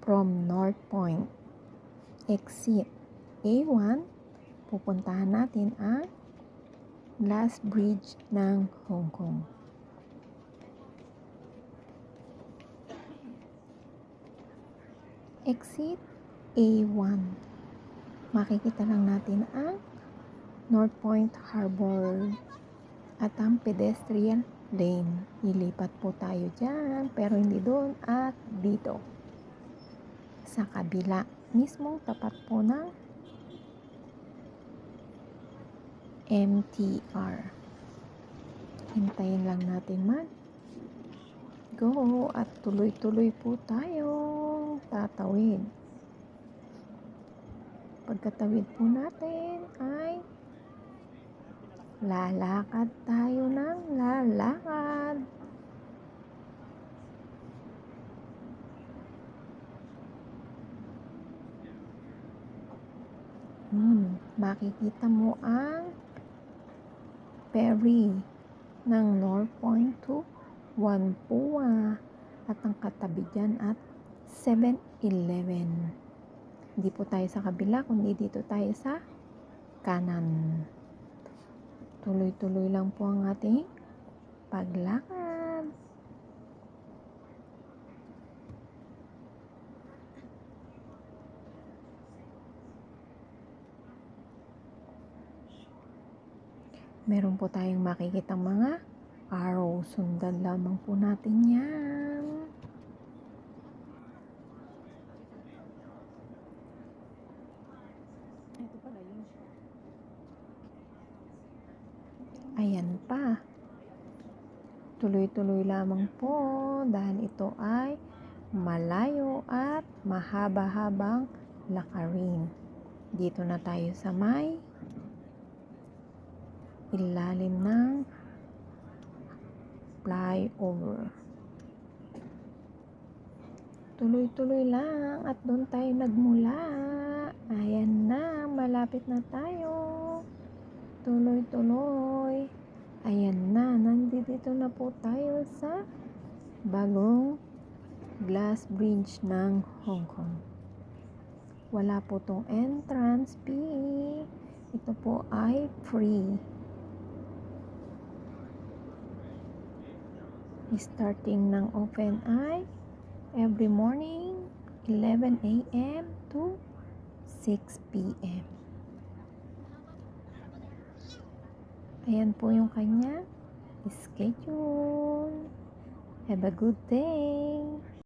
from North Point. Exit A1, pupuntahan natin ang Glass Bridge ng Hong Kong. Exit A1. Makikita lang natin ang North Point Harbor at ang pedestrian lane. Ilipat po tayo dyan, pero hindi doon at dito. Sa kabila, mismong tapat po ng MTR. Hintayin lang natin go at tuloy-tuloy po tayong tatawid. Pagkatawid po natin ay lalakad tayo ng lalakad. Makikita mo ang ferry ng North Point to Whampoa at ang katabi dyan at 7-Eleven. Hindi po tayo sa kabila, kundi dito tayo sa kanan. Tuloy-tuloy lang po ang ating paglakad. Meron po tayong makikitang mga arrow. Sundan lamang po natin yan. Ito pala yun. Ayan pa. Tuloy-tuloy lamang po dahil ito ay malayo at mahaba-habang lakarin. Dito na tayo sa may ilalim ng flyover. Tuloy-tuloy lang at doon tayo nagmula. Ayan na, malapit na tayo. Tuloy-tuloy. Ayan na, nandito na po tayo sa bagong glass bridge ng Hong Kong. Wala po tong entrance fee. Ito po ay free. Starting ng open ay every morning 11 a.m. to 6 p.m. Ayan po yung kanya schedule. Have a good day.